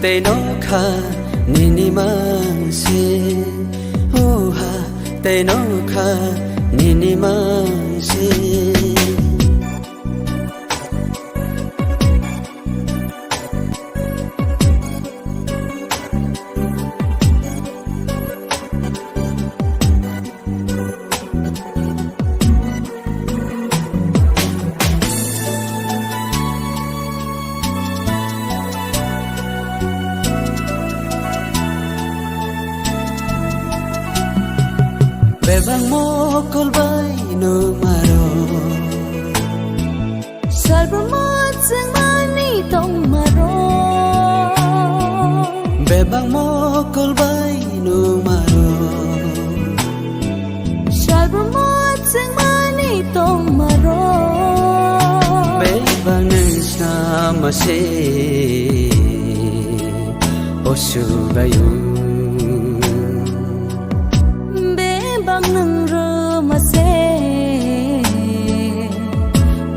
Tây nó kha nini mang se ha Tây nó kha nini mang se Bebang mo kolbay no maro Salbamot sang mani tong maro Bebang mo kolbay no maro Salbamot sang mani tong maro Bebang nang sama se Osugayo nang rumase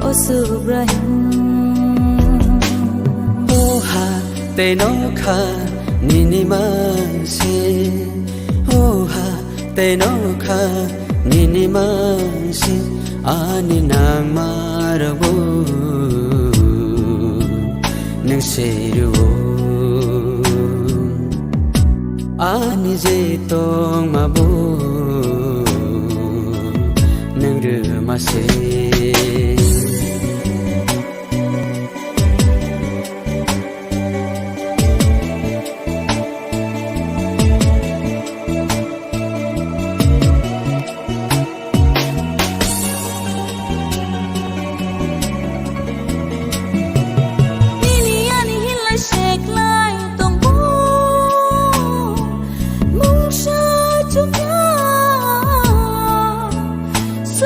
o subrahim ha Tây nó kha nini mang se ha Tây nó kha nini mang se ani nang marabu nang seru ani je tong mabu nang rumase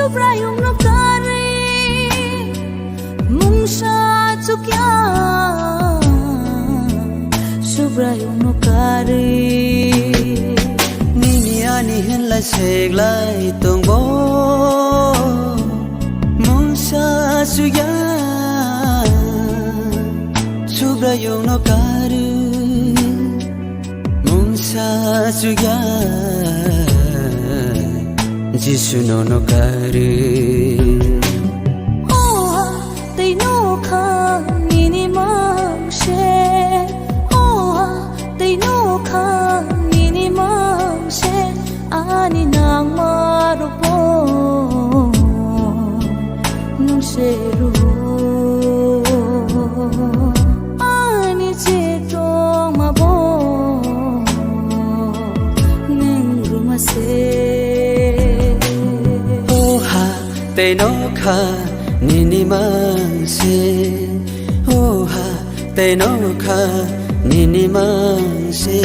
Subrayung no kari mungsha chukya Subrayung no kari nini ani hen la sek lai tong bo mungsha chukya Subrayung no kari mungsha chukya Jisu no kari Tây nó kha nini mang she Tây nó kha nini mang she ani nang marupo nung seru ani chetong mabo neng rumase Tây nó kha nini mang se ha Tây nó kha nini mang se